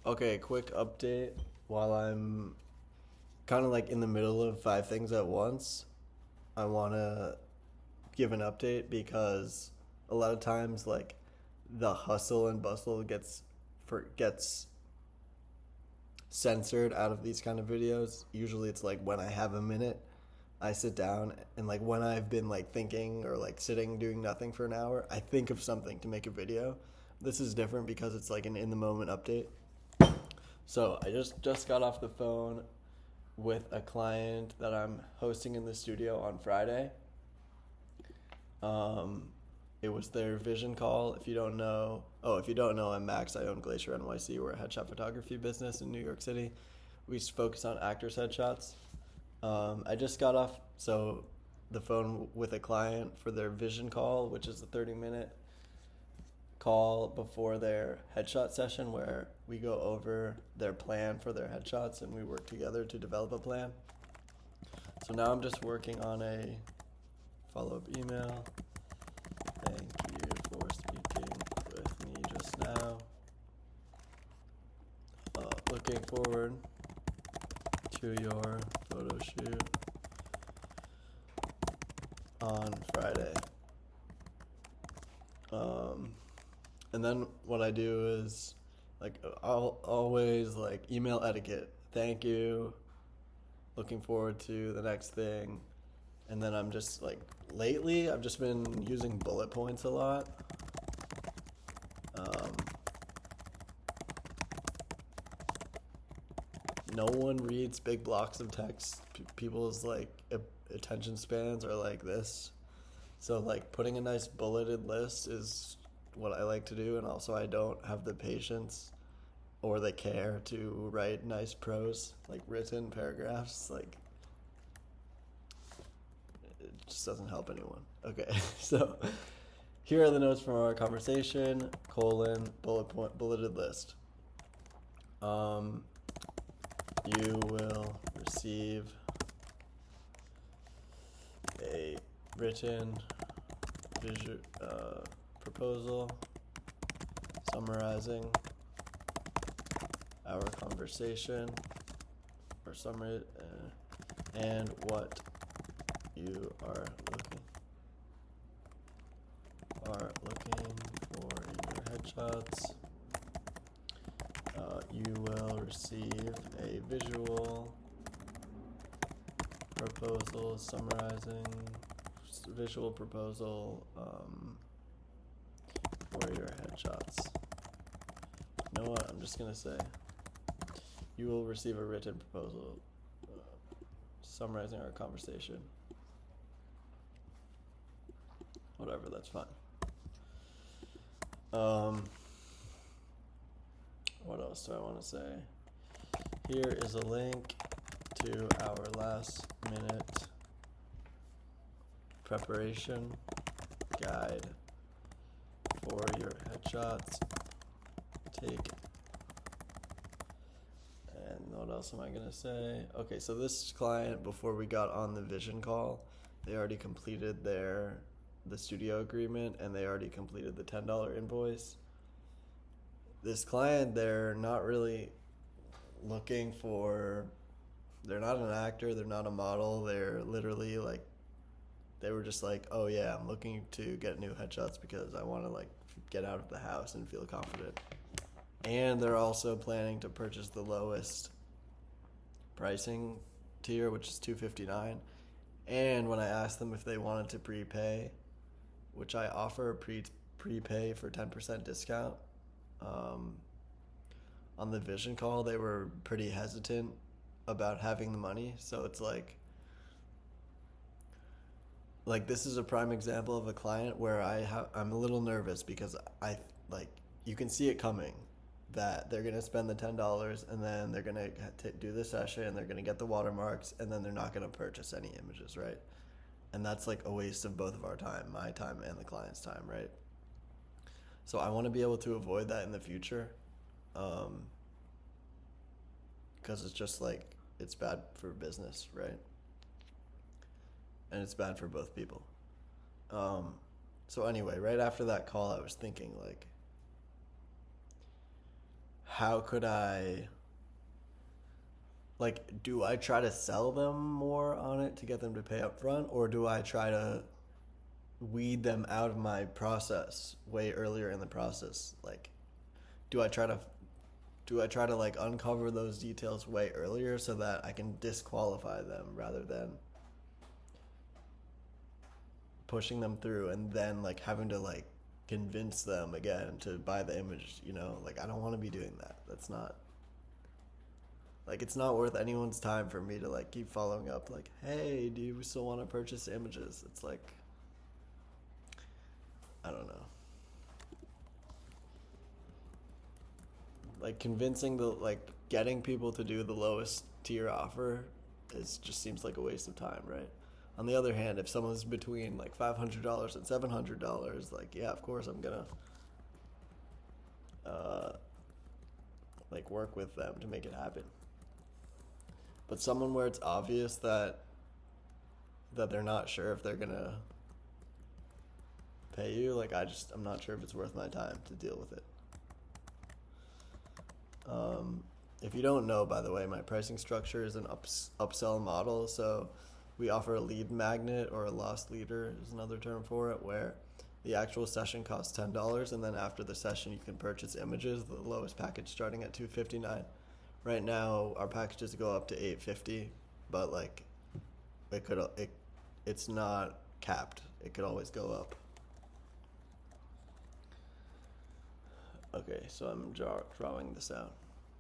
Okay, quick update. While I'm kind of like in the middle of five things at once, I want to give an update because a lot of times like the hustle and bustle gets censored out of these kind of videos. Usually it's like when I have a minute, I sit down and like when I've been like thinking or like sitting doing nothing for an hour, I think of something to make a video. This is different because it's like an in the moment update. So I just got off the phone with a client that I'm hosting in the studio on Friday. Um, it was their vision call. If you don't know, I'm Max. I own Glacier NYC. We're a headshot photography business in New York City. We focus on actors' headshots. I just got off the phone with a client for their vision call, which is a 30-minute call before their headshot session where we go over their plan for their headshots and we work together to develop a plan. So now I'm just working on a follow-up email. Thank you for speaking with me just now. Looking forward to your photo shoot on Friday. And then what I do is like I'll always like email etiquette. Thank you. Looking forward to the next thing. And then I'm just like lately I've just been using bullet points a lot. Um, no one reads big blocks of text. People's like attention spans are like this. So like putting a nice bulleted list is what I like to do, and also I don't have the patience or the care to write nice prose, like written paragraphs. Like it just doesn't help anyone. Okay, so here are the notes from our conversation: bulleted list. You will receive a written proposal summarizing our conversation or summary and what you are looking for in your headshots. You will receive a visual proposal summarizing visual proposal for your headshots. You know what? I'm just gonna say you will receive a written proposal summarizing our conversation. Whatever, that's fine. What else do I want to say? Here is a link to our last minute preparation guide for your headshots. And what else am I going to say? Okay, so this client, before we got on the vision call, they already completed the studio agreement and they already completed the $10 invoice. This client, they're not really looking for, they're not an actor, they're not a model, they're literally like, they were just like, oh yeah, I'm looking to get new headshots because I want to like get out of the house and feel confident. And they're also planning to purchase the lowest pricing tier, which is $259. And when I asked them if they wanted to prepay, which I offer a prepay for 10% discount, on the vision call, they were pretty hesitant about having the money. So it's like this is a prime example of a client where I'm a little nervous because I like you can see it coming that they're gonna spend the $10 and then they're gonna do the session and they're gonna get the watermarks and then they're not gonna purchase any images, right? And that's like a waste of both of our time, my time and the client's time, right? So I want to be able to avoid that in the future, because it's just like it's bad for business, right? And it's bad for both people. So anyway, right after that call, I was thinking like, how could I, like, do I try to sell them more on it to get them to pay up front, or do I try to weed them out of my process way earlier in the process? Like, do I try to like uncover those details way earlier so that I can disqualify them rather than pushing them through and then like having to like convince them again to buy the image, you know? Like, I don't want to be doing that. That's not, like, it's not worth anyone's time for me to like keep following up like, hey, do you still want to purchase images? It's like, I don't know. Like, convincing the, like, getting people to do the lowest tier offer just seems like a waste of time, right? On the other hand, if someone's between like $500 and $700, like, yeah, of course I'm gonna like work with them to make it happen. But someone where it's obvious that they're not sure if they're gonna pay you, like, I'm not sure if it's worth my time to deal with it. If you don't know, by the way, my pricing structure is an upsell model. So we offer a lead magnet, or a lost leader is another term for it, where the actual session costs $10, and then after the session you can purchase images, the lowest package starting at $259. Right now our packages go up to $850, but like it's not capped. It could always go up. Okay, so I'm drawing this out.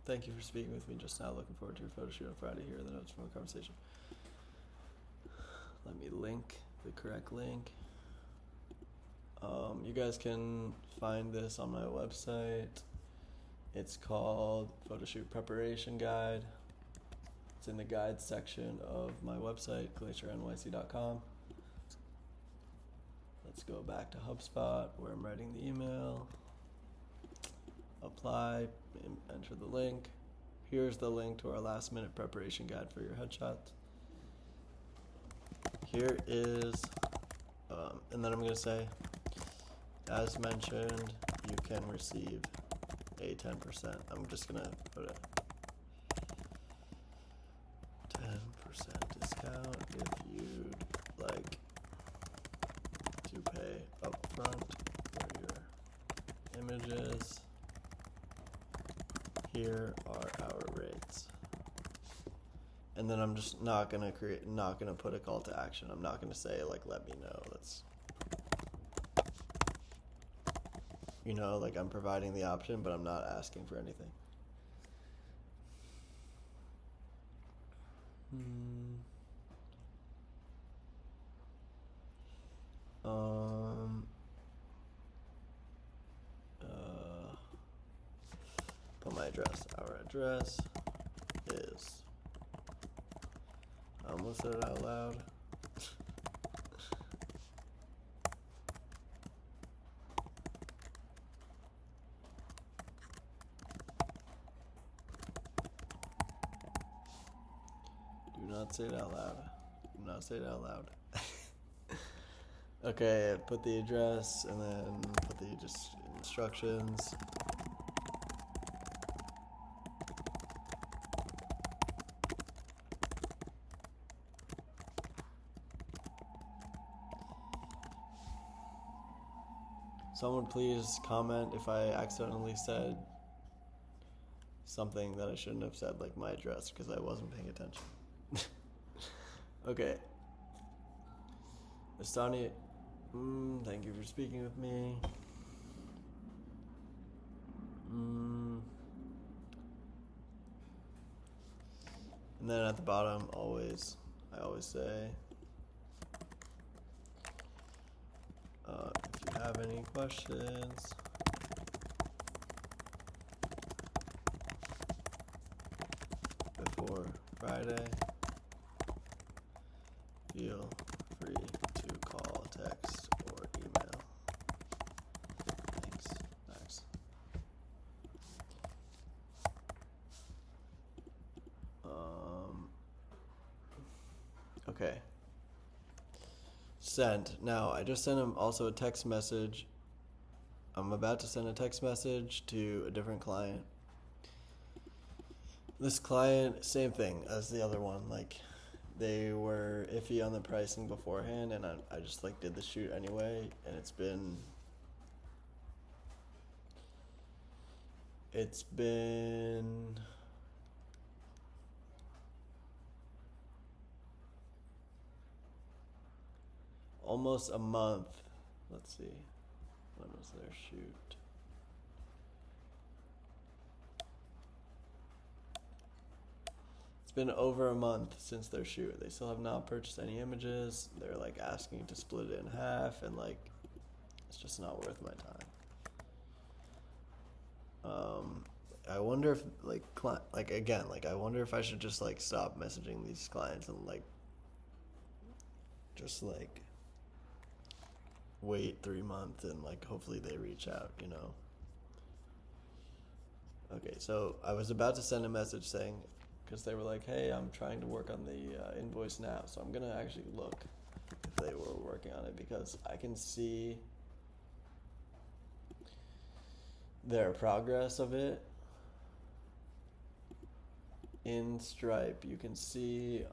Thank you for speaking with me just now. Looking forward to your photo shoot on Friday. Here are the notes from our conversation. Let me link the correct link. You guys can find this on my website. It's called Photo Shoot Preparation Guide. It's in the guides section of my website, glaciernyc.com. Let's go back to HubSpot where I'm writing the email. Apply, enter the link. Here's the link to our last minute preparation guide for your headshots. Here is, and then I'm going to say, as mentioned, you can receive a 10%. I'm just going to put a 10% discount if you'd like to pay upfront for your images. Here are our rates. And then I'm just not gonna put a call to action. I'm not gonna say like, let me know. That's, you know, like, I'm providing the option, but I'm not asking for anything. Put my address. Our address is, I almost said it out loud. Do not say it out loud. Do not say it out loud. Okay, put the address and then put the just instructions. Someone please comment if I accidentally said something that I shouldn't have said, like my address, because I wasn't paying attention. Okay. Estani, thank you for speaking with me. And then at the bottom, I always say, if you have any questions, before Friday, feel free to call, text, or email. Thanks, Max. Okay. Sent. Now, I just sent him also a text message. I'm about to send a text message to a different client. This client, same thing as the other one. Like, they were iffy on the pricing beforehand, and I just like did the shoot anyway, and it's been almost a month. Let's see, when was their shoot? It's been over a month since their shoot. They still have not purchased any images. They're like asking to split it in half, and like it's just not worth my time. I wonder if I wonder if I should just like stop messaging these clients and like just like wait 3 months and like hopefully they reach out, you know. Okay, so I was about to send a message saying, because they were like, hey, I'm trying to work on the invoice now, so I'm gonna actually look if they were working on it, because I can see their progress of it in Stripe. You can see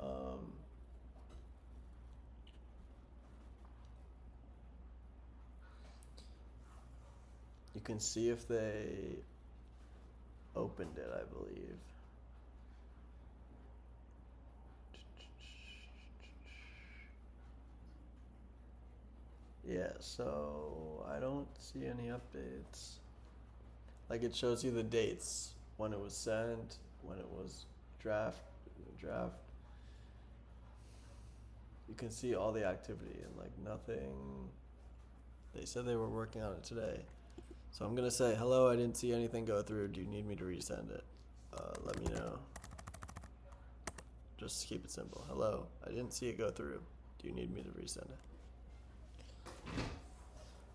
if they opened it, I believe. Yeah, so I don't see any updates. Like, it shows you the dates, when it was sent, when it was draft. You can see all the activity and like nothing. They said they were working on it today. So I'm gonna say, hello, I didn't see anything go through. Do you need me to resend it? Let me know. Just keep it simple. Hello, I didn't see it go through. Do you need me to resend it?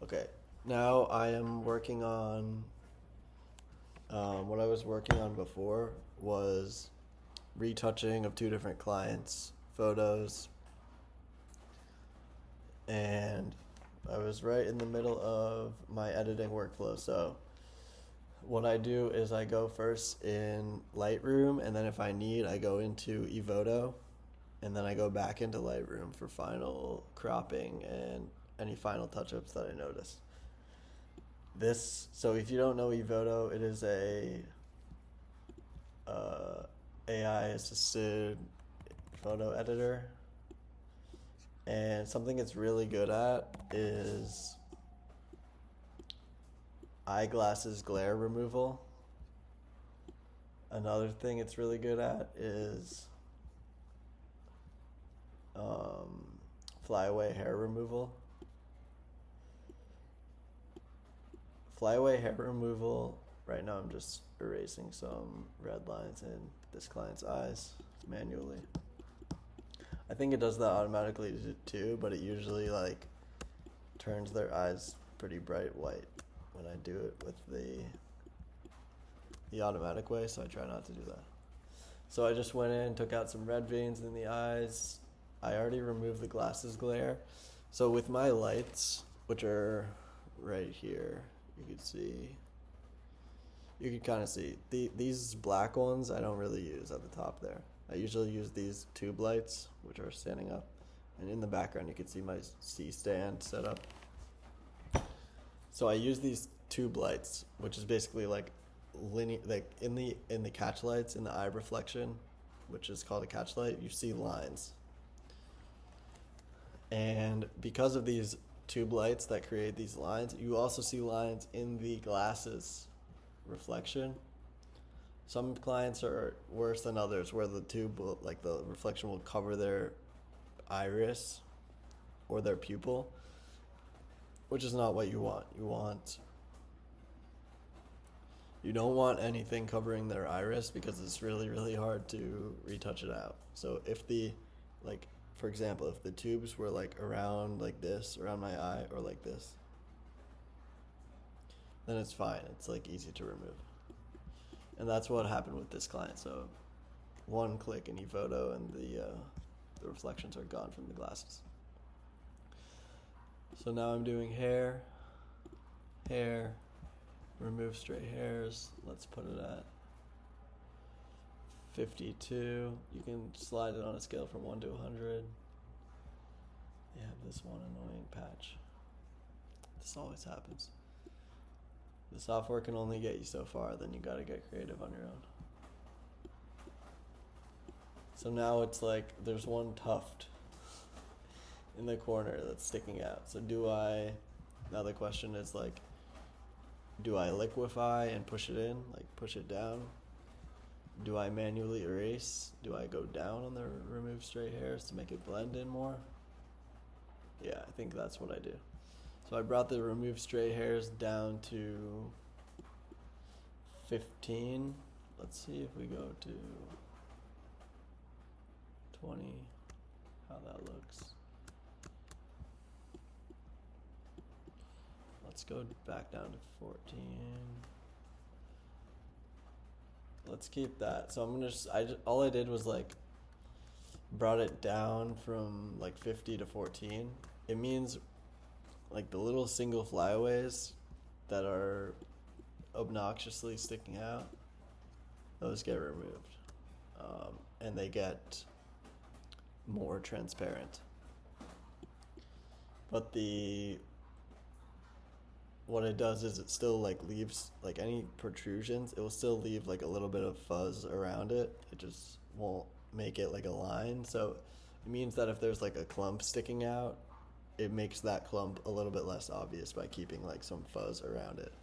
Okay, now I am working on, what I was working on before was retouching of two different clients' photos. And I was right in the middle of my editing workflow. So what I do is I go first in Lightroom, and then if I need, I go into Evoto, and then I go back into Lightroom for final cropping and any final touch-ups that I notice. So if you don't know Evoto, it is a AI-assisted photo editor. And something it's really good at is eyeglasses glare removal. Another thing it's really good at is flyaway hair removal. Flyaway hair removal, right now I'm just erasing some red lines in this client's eyes manually. I think it does that automatically too, but it usually like turns their eyes pretty bright white when I do it with the automatic way, so I try not to do that. So I just went in, took out some red veins in the eyes. I already removed the glasses glare. So with my lights, which are right here, you can kind of see these black ones I don't really use at the top there. I usually use these tube lights, which are standing up, and in the background you can see my C stand set up. So I use these tube lights, which is basically like linear, like in the catch lights, in the eye reflection, which is called a catch light, you see lines. And because of these tube lights that create these lines, you also see lines in the glasses reflection. Some clients are worse than others, where the tube will, like the reflection will cover their iris or their pupil, which is not what you want. You don't want anything covering their iris, because it's really, really hard to retouch it out. So if for example, if the tubes were like around like this, around my eye, or like this, then it's fine. It's like easy to remove. And that's what happened with this client. So one click in ePhoto and the reflections are gone from the glasses. So now I'm doing hair, remove stray hairs. Let's put it at 52. You can slide it on a scale from 1 to 100. You have this one annoying patch. This always happens. The software can only get you so far, then you gotta get creative on your own. So now it's like there's one tuft in the corner that's sticking out. So now the question is like, do I liquefy and push it in, like push it down? Do I manually erase? Do I go down on the remove stray hairs to make it blend in more? Yeah, I think that's what I do. So I brought the remove stray hairs down to 15. Let's see if we go to 20, how that looks. Let's go back down to 14. Let's keep that. So I'm gonna all I did was like brought it down from like 50 to 14. It means like the little single flyaways that are obnoxiously sticking out, those get removed, and they get more transparent. But what it does is it still like leaves like any protrusions, it will still leave like a little bit of fuzz around it. It just won't make it like a line. So it means that if there's like a clump sticking out, it makes that clump a little bit less obvious by keeping like some fuzz around it,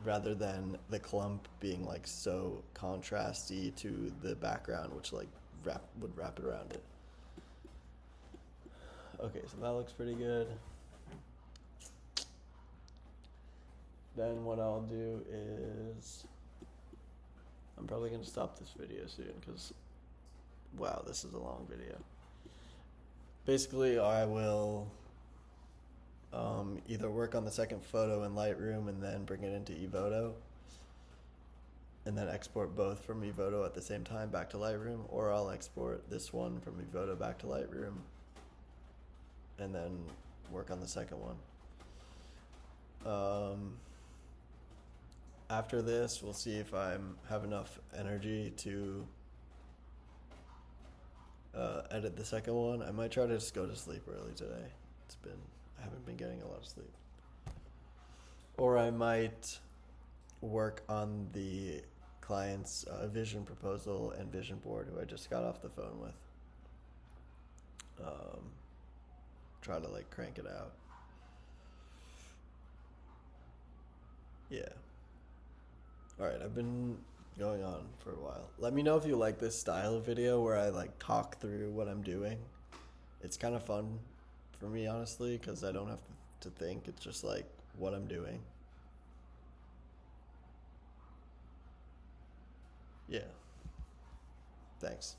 rather than the clump being like so contrasty to the background, which like would wrap it around it. Okay, so that looks pretty good. Then what I'll do is, I'm probably going to stop this video soon because, wow, this is a long video. Basically, I will either work on the second photo in Lightroom and then bring it into Evoto, and then export both from Evoto at the same time back to Lightroom, or I'll export this one from Evoto back to Lightroom and then work on the second one. After this, we'll see if I have enough energy to edit the second one. I might try to just go to sleep early today. I haven't been getting a lot of sleep. Or I might work on the client's vision proposal and vision board, who I just got off the phone with. Try to like crank it out. Yeah. Alright, I've been going on for a while. Let me know if you like this style of video where I like talk through what I'm doing. It's kind of fun for me, honestly, because I don't have to think. It's just like what I'm doing. Yeah. Thanks.